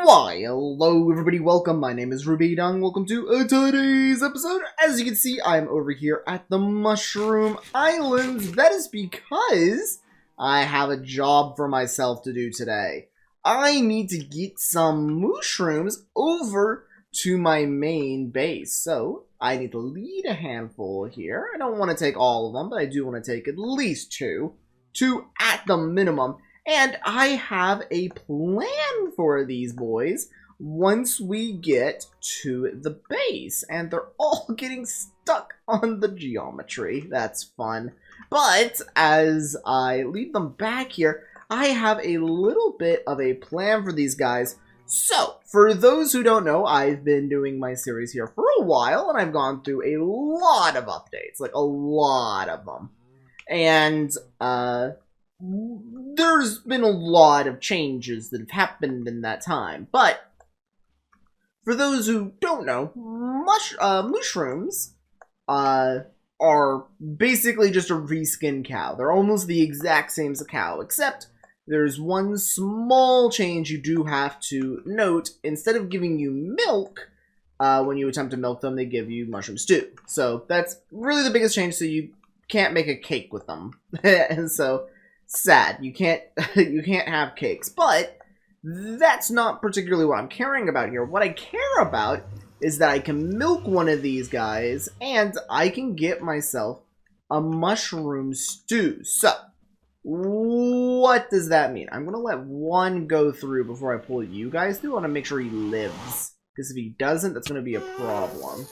Why, hello everybody, welcome, my name is Rubydung, welcome to today's episode. As you can see, I'm over here at the Mushroom Islands. That is because I have a job for myself to do today. I need to get some mushrooms over to my main base, so I need to lead a handful here. I don't want to take all of them, but I do want to take at least two at the minimum. And I have a plan for these boys once we get to the base. And they're all getting stuck on the geometry. That's fun. But as I lead them back here, I have a little bit of a plan for these guys. So, for those who don't know, I've been doing my series here for a while, and I've gone through a lot of updates. Like, a lot of them. And, there's been a lot of changes that have happened in that time, but for those who don't know, mushrooms are basically just a reskin cow. They're almost the exact same as a cow, except there's one small change you do have to note. Instead of giving you milk, when you attempt to milk them, they give you mushroom stew. So that's really the biggest change, so you can't make a cake with them. And so sad, you can't have cakes, but that's not particularly what I'm caring about here. What I care about is that I can milk one of these guys and I can get myself a mushroom stew. So what does that mean? I'm gonna let one go through before I pull you guys through. I want to make sure he lives, because if he doesn't, that's gonna be a problem.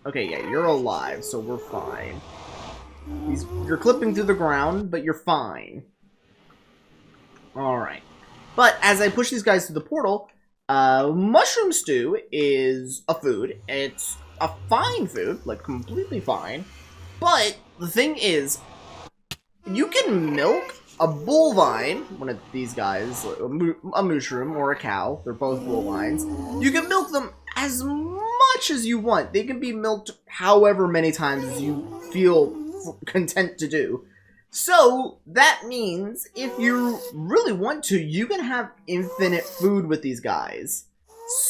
Okay, yeah, you're alive, so we're fine. You're clipping through the ground, but you're fine. Alright. But as I push these guys through the portal, mushroom stew is a food. It's a fine food, like completely fine. But the thing is, you can milk a bovine, one of these guys, a mushroom or a cow, they're both bovines. You can milk them as much as you want. They can be milked however many times as you feel content to do. So that means if you really want to, you can have infinite food with these guys.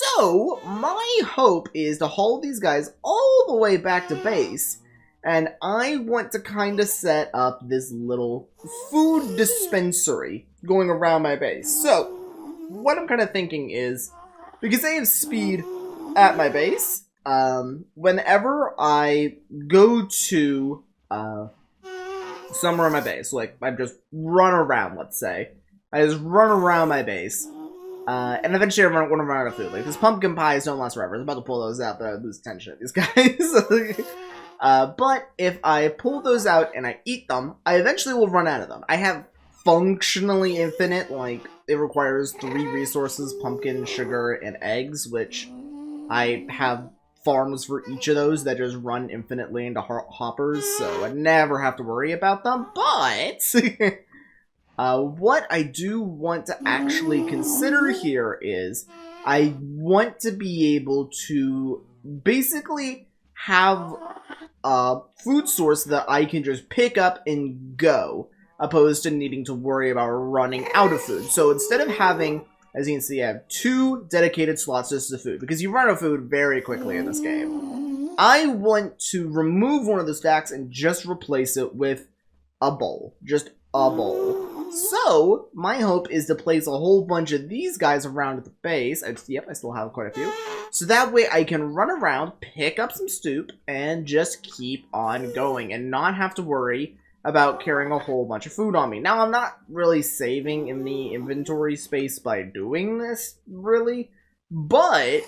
So my hope is to haul these guys all the way back to base, and I want to kind of set up this little food dispensary going around my base. So what I'm kind of thinking is, because I have speed at my base, whenever I go to somewhere in my base, like I just run around, let's say. I just run around my base, and eventually I run out of food. Like, these pumpkin pies don't last forever. I was about to pull those out, but I lose attention at these guys. But if I pull those out and I eat them, I eventually will run out of them. I have functionally infinite, like, it requires 3 resources, pumpkin, sugar, and eggs, which I have farms for each of those that just run infinitely into hoppers, so I never have to worry about them. But what I do want to actually consider here is I want to be able to basically have a food source that I can just pick up and go, opposed to needing to worry about running out of food. So instead of having, as you can see, I have 2 dedicated slots just to food, because you run out of food very quickly in this game. I want to remove one of the stacks and just replace it with a bowl. Just a bowl. So, my hope is to place a whole bunch of these guys around at the base. Yep, I still have quite a few. So that way I can run around, pick up some stoop, and just keep on going, and not have to worry about carrying a whole bunch of food on me. Now, I'm not really saving in the inventory space by doing this, really, but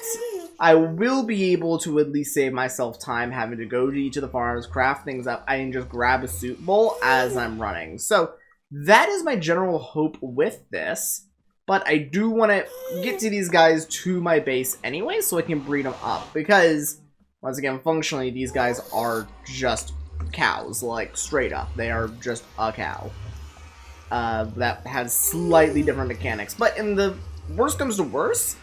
I will be able to at least save myself time having to go to each of the farms, craft things up, and just grab a soup bowl as I'm running. So that is my general hope with this, but I do want to get to these guys to my base anyway, so I can breed them up, because, once again, functionally, these guys are just cows, like, straight up. They are just a cow. That has slightly different mechanics. But in the worst comes to worst,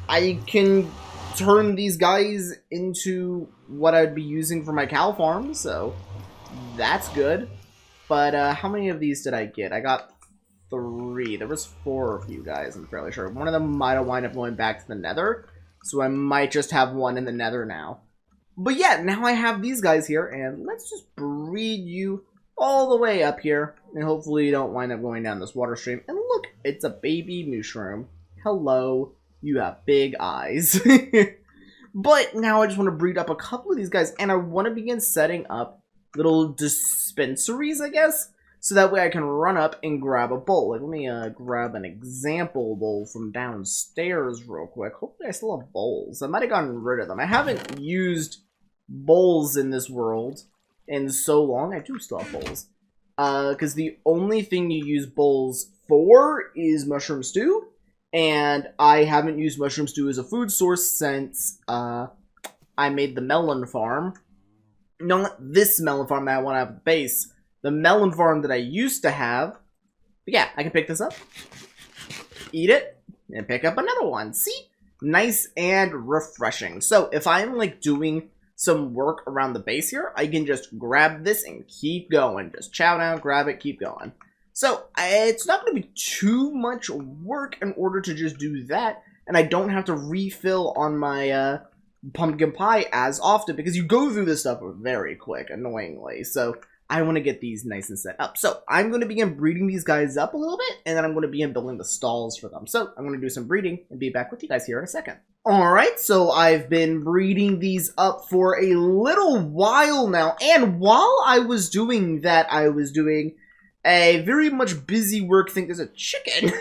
I can turn these guys into what I'd be using for my cow farm, so that's good. But how many of these did I get? I got 3. There was 4 of you guys, I'm fairly sure. One of them might have wound up going back to the nether, so I might just have one in the nether now. But yeah, now I have these guys here, and let's just breed you all the way up here, and hopefully you don't wind up going down this water stream. And look, it's a baby mushroom. Hello, you have big eyes. But now I just want to breed up a couple of these guys, and I want to begin setting up little dispensaries, I guess, so that way I can run up and grab a bowl. Like, let me grab an example bowl from downstairs real quick. Hopefully I still have bowls. I might have gotten rid of them. I haven't used bowls in this world in so long. I do still have bowls. Because the only thing you use bowls for is mushroom stew. And I haven't used mushroom stew as a food source since I made the melon farm. Not this melon farm that I want to have at the base. The melon farm that I used to have. But yeah, I can pick this up, eat it, and pick up another one. See? Nice and refreshing. So if I'm like doing some work around the base here, I can just grab this and keep going. Just chow down, grab it, keep going. So, it's not going to be too much work in order to just do that, and I don't have to refill on my pumpkin pie as often, because you go through this stuff very quick, annoyingly, so I want to get these nice and set up. So, I'm going to begin breeding these guys up a little bit, and then I'm going to begin building the stalls for them. So, I'm going to do some breeding, and be back with you guys here in a second. Alright, so I've been breeding these up for a little while now, and while I was doing that, I was doing a very much busy work thing. There's a chicken.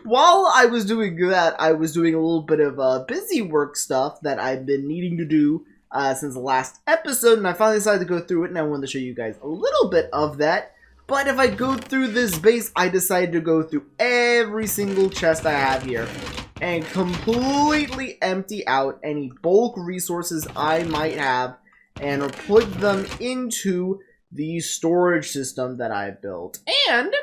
While I was doing that, I was doing a little bit of busy work stuff that I've been needing to do since the last episode, and I finally decided to go through it, and I wanted to show you guys a little bit of that. But if I go through this base, I decided to go through every single chest I have here and completely empty out any bulk resources I might have and put them into the storage system that I built. And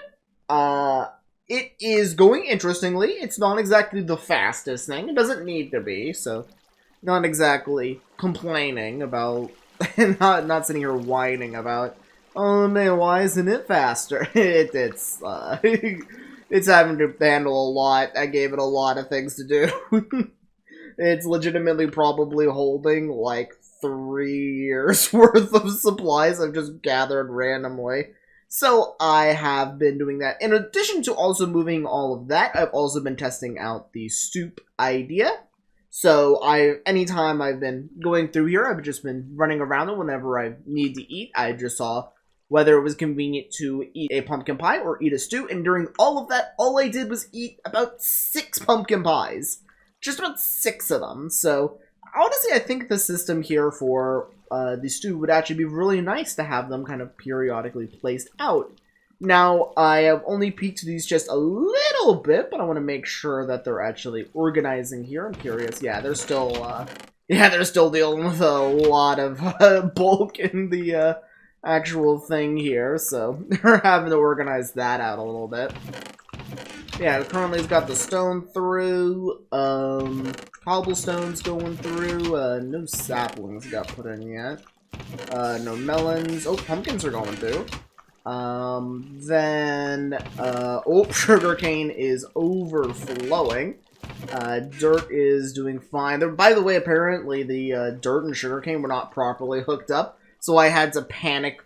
it is going interestingly. It's not exactly the fastest thing. It doesn't need to be, so not exactly complaining about not sitting here whining about, oh man, why isn't it faster? It's having to handle a lot. I gave it a lot of things to do. It's legitimately probably holding like 3 years worth of supplies I've just gathered randomly. So I have been doing that. In addition to also moving all of that, I've also been testing out the stoop idea. So anytime I've been going through here, I've just been running around it whenever I need to eat. I just saw whether it was convenient to eat a pumpkin pie or eat a stew. And during all of that, all I did was eat about 6 pumpkin pies. Just about 6 of them. So honestly, I think the system here for the stew would actually be really nice to have them kind of periodically placed out. Now, I have only peeked these just a little bit, but I want to make sure that they're actually organizing here. I'm curious. Yeah, they're still dealing with a lot of bulk in the actual thing here, so they're having to organize that out a little bit. Yeah, currently it's got the stone through, cobblestones going through, no saplings got put in yet, no melons, oh, pumpkins are going through, sugarcane is overflowing, dirt is doing fine. By the way, apparently the dirt and sugarcane were not properly hooked up, so I had to panic,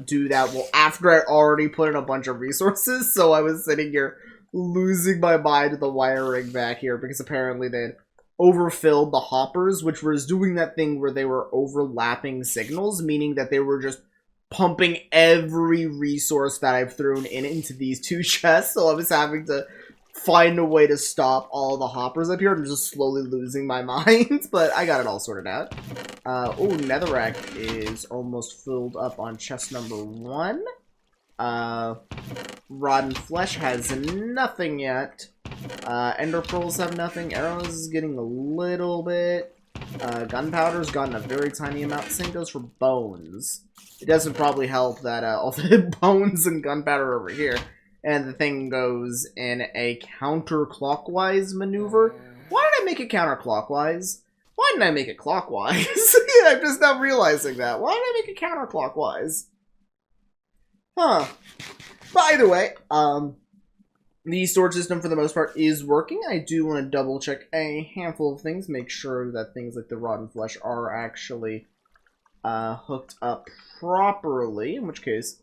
do that, well, after I already put in a bunch of resources, so I was sitting here losing my mind with the wiring back here, because apparently they'd overfilled the hoppers, which was doing that thing where they were overlapping signals, meaning that they were just pumping every resource that I've thrown into these 2 chests, so I was having to find a way to stop all the hoppers up here. I'm just slowly losing my mind, but I got it all sorted out. Oh, netherrack is almost filled up on chest number 1. Rotten flesh has nothing yet. Ender pearls have nothing. Arrows is getting a little bit. Gunpowder's gotten a very tiny amount. Same goes for bones. It doesn't probably help that all the bones and gunpowder over here. And the thing goes in a counterclockwise maneuver. Why did I make it counterclockwise? Why didn't I make it clockwise? Yeah, I'm just now realizing that. Why did I make it counterclockwise? Huh. By the way, The storage system, for the most part, is working. I do want to double check a handful of things, make sure that things like the rotten flesh are actually hooked up properly, in which case,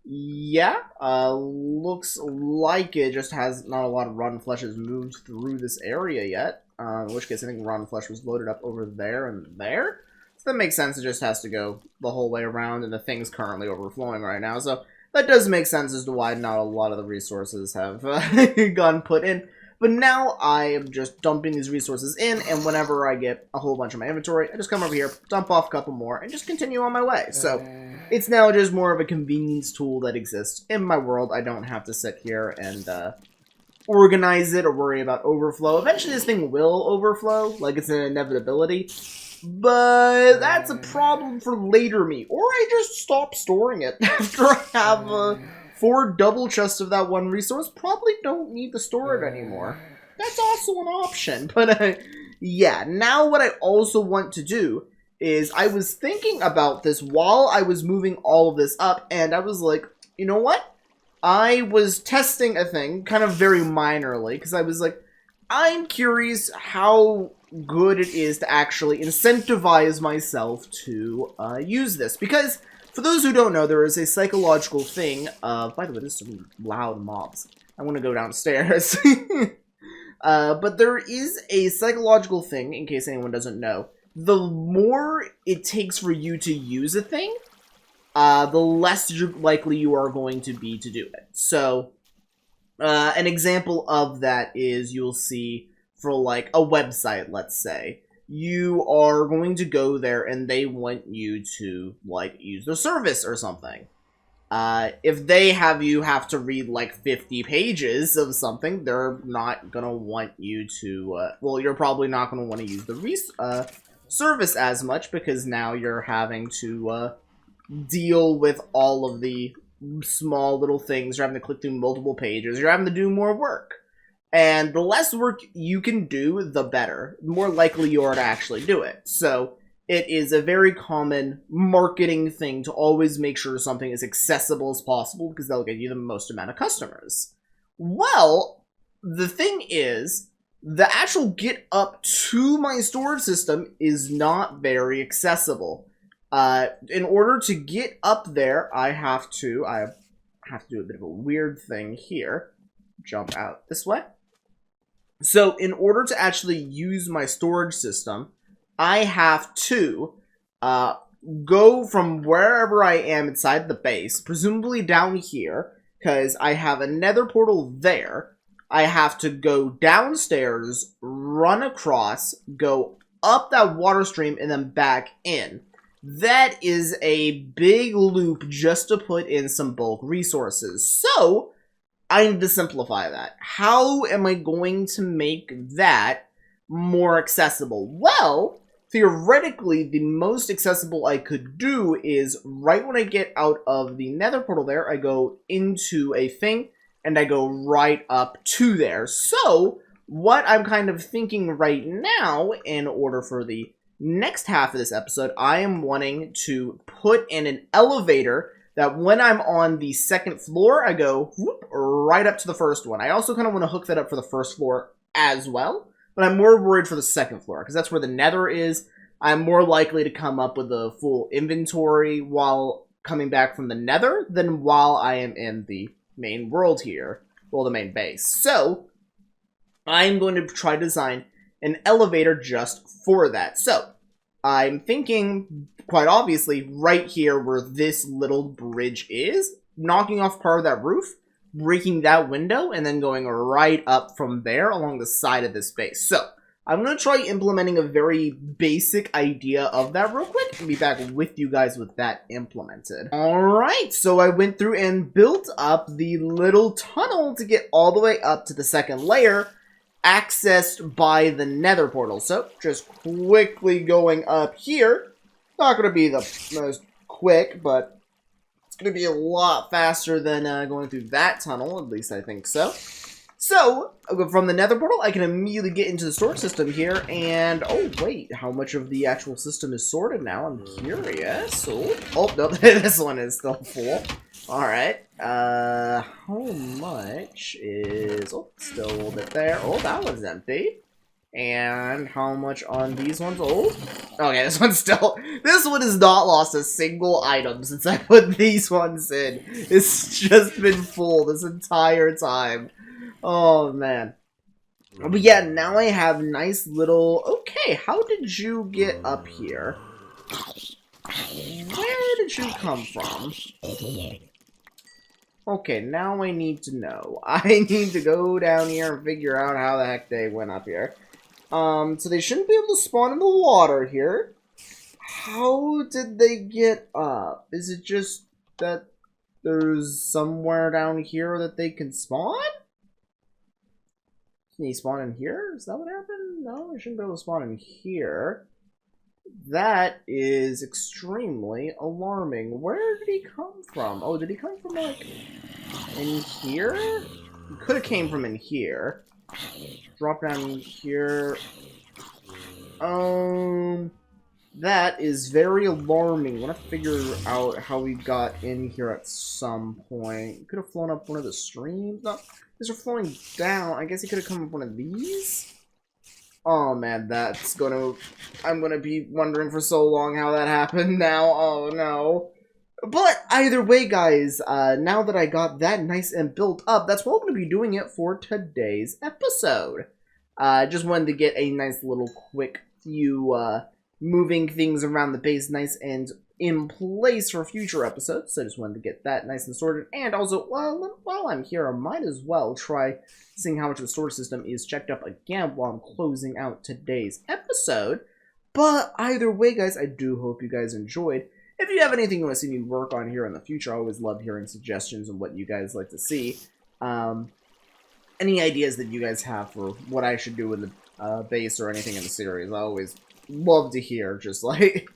yeah, looks like it just has not a lot of rotten flesh has moved through this area yet, in which case I think rotten flesh was loaded up over there and there, so that makes sense. It just has to go the whole way around, and the thing's currently overflowing right now, so that does make sense as to why not a lot of the resources have gotten put in. But now I am just dumping these resources in, and whenever I get a whole bunch of my inventory, I just come over here, dump off a couple more, and just continue on my way. So it's now just more of a convenience tool that exists in my world. I don't have to sit here and organize it or worry about overflow. Eventually this thing will overflow, like it's an inevitability. But that's a problem for later me. Or I just stop storing it after I have 4 double chests of that one resource. Probably don't need to store it anymore. That's also an option. But yeah, now what I also want to do is I was thinking about this while I was moving all of this up, and I was like, you know what? I was testing a thing, kind of very minorly, because I was like, I'm curious how good it is to actually incentivize myself to use this. Because, for those who don't know, there is a psychological thing of... By the way, there's some loud mobs. I want to go downstairs. But there is a psychological thing, in case anyone doesn't know. The more it takes for you to use a thing, the less likely you are going to be to do it. So, an example of that is you'll see for like a website, let's say. You are going to go there and they want you to like use their service or something. If they have you have to read like 50 pages of something, they're not going to want you to, well, you're probably not going to want to use the service as much because now you're having to deal with all of the small little things. You're having to click through multiple pages. You're having to do more work. And the less work you can do, the better. The more likely you are to actually do it. So, it is a very common marketing thing to always make sure something is accessible as possible because that'll get you the most amount of customers. Well, the thing is, the actual get up to my storage system is not very accessible. In order to get up there, I have to do a bit of a weird thing here. Jump out this way. So, in order to actually use my storage system, I have to go from wherever I am inside the base, presumably down here, because I have a nether portal there. I have to go downstairs, run across, go up that water stream, and then back in. That is a big loop just to put in some bulk resources. So, I need to simplify that. How am I going to make that more accessible? Well, theoretically, the most accessible I could do is right when I get out of the nether portal there, I go into a thing, and I go right up to there. So, what I'm kind of thinking right now, in order for the next half of this episode, I am wanting to put in an elevator that when I'm on the second floor, I go whoop, right up to the first one. I also kind of want to hook that up for the first floor as well, but I'm more worried for the second floor, because that's where the nether is. I'm more likely to come up with a full inventory while coming back from the nether than while I am in the main world here, well, the main base. So, I'm going to try to design an elevator just for that. So, I'm thinking, quite obviously, right here where this little bridge is, knocking off part of that roof, breaking that window, and then going right up from there along the side of this base. So, I'm going to try implementing a very basic idea of that real quick and be back with you guys with that implemented. Alright, so I went through and built up the little tunnel to get all the way up to the second layer, accessed by the nether portal. So, just quickly going up here. Not going to be the most quick, but it's going to be a lot faster than going through that tunnel, at least I think so. So, from the nether portal, I can immediately get into the storage system here, and, oh, wait, how much of the actual system is sorted now? I'm curious. Oh no, this one is still full. Alright, how much is, oh, still a little bit there. Oh, that one's empty. And how much on these ones? Oh, okay, this one has not lost a single item since I put these ones in. It's just been full this entire time. Oh, man. But yeah, now I have nice little... Okay, how did you get up here? Where did you come from? Okay, now I need to know. I need to go down here and figure out how the heck they went up here. So they shouldn't be able to spawn in the water here. How did they get up? Is it just that there's somewhere down here that they can spawn? Can he spawn in here? Is that what happened? No, he shouldn't be able to spawn in here. That is extremely alarming. Where did he come from? Oh, did he come from, like, in here? He could have came from in here. Drop down here. That is very alarming. I want to figure out how we got in here at some point. Could have flown up one of the streams. No, these are flowing down. I guess he could have come up one of these. Oh man, I'm gonna be wondering for so long how that happened now. Oh no. But either way, guys, now that I got that nice and built up, that's what I'm going to be doing it for today's episode. Just wanted to get a nice little quick few moving things around the base nice and in place for future episodes. So I just wanted to get that nice and sorted. And also, while I'm here, I might as well try seeing how much of the storage system is checked up again while I'm closing out today's episode. But either way, guys, I do hope you guys enjoyed. If you have anything you want to see me work on here in the future, I always love hearing suggestions and what you guys like to see. Any ideas that you guys have for what I should do in the base or anything in the series, I always love to hear. Just like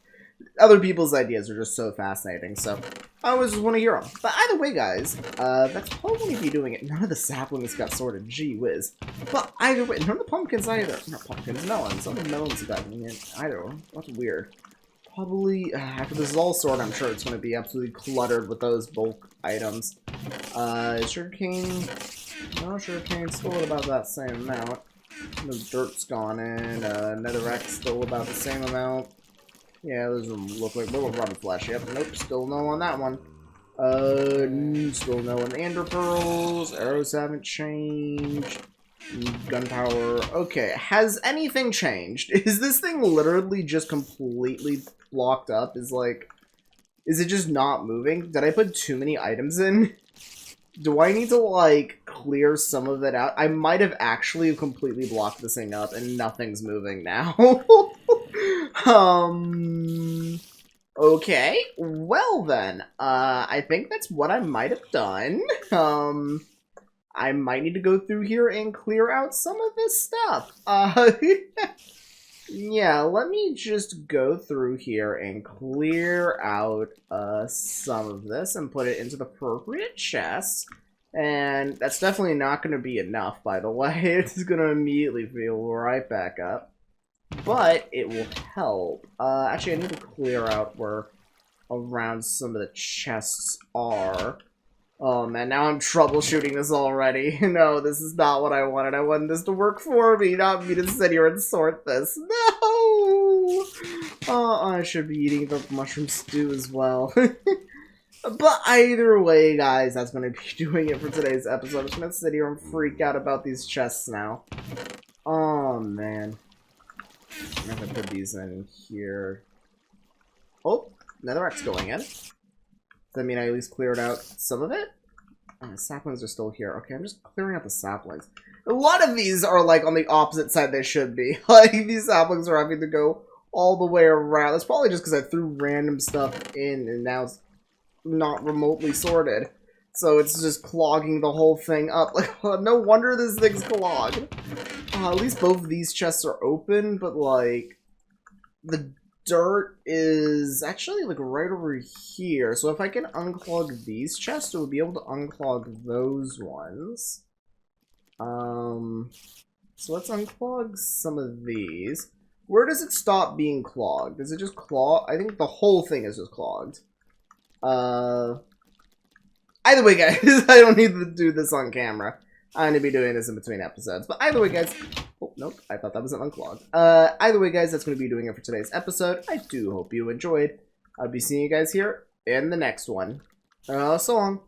other people's ideas are just so fascinating, so I always just want to hear them. But either way, guys, that's probably be doing it. None of the saplings got sorted, gee whiz. But either way, none of the pumpkins either. Not pumpkins, melons. Some of the melons got in either. That's weird. Probably, after this is all sorted, I'm sure it's going to be absolutely cluttered with those bulk items. Sugarcane, no, sugarcane's still at about that same amount. The dirt's gone in, netherrack's still about the same amount. Yeah, those look like little rotten flesh, yep, nope, still no on that one. Still no on the ender pearls, arrows haven't changed. Gunpowder, okay, has anything changed? Is this thing literally just completely blocked up? Is it just not moving? Did I put too many items in? Do I need to, like, clear some of it out? I might have actually completely blocked this thing up and nothing's moving now. Okay, well then, I think that's what I might have done. I might need to go through here and clear out some of this stuff. Yeah, let me just go through here and clear out some of this and put it into the appropriate chests. And that's definitely not going to be enough, by the way. It's going to immediately fill right back up. But it will help. Actually, I need to clear out where around some of the chests are. Oh man, now I'm troubleshooting this already. No, this is not what I wanted. I wanted this to work for me, not me to sit here and sort this. No! Oh, I should be eating the mushroom stew as well. But either way, guys, that's going to be doing it for today's episode. I'm just going to sit here and freak out about these chests now. Oh, man. I'm going to put these in here. Oh, netherrack's going in. Does that mean I at least cleared out some of it? Oh, the saplings are still here. Okay, I'm just clearing out the saplings. A lot of these are, like, on the opposite side they should be. Like, these saplings are having to go all the way around. That's probably just because I threw random stuff in, and now it's not remotely sorted. So it's just clogging the whole thing up. Like, no wonder this thing's clogged. At least both of these chests are open, but, like, the dirt is actually, like, right over here. So if I can unclog these chests, it would be able to unclog those ones. So let's unclog some of these. Where does it stop being clogged? Is it just clogged? I think the whole thing is just clogged. Either way, guys, I don't need to do this on camera. I'm gonna be doing this in between episodes. But either way, guys... Oh, nope. I thought that was an unclogged. Either way, guys, that's gonna be doing it for today's episode. I do hope you enjoyed. I'll be seeing you guys here in the next one. So long.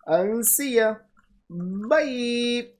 And see ya. Bye!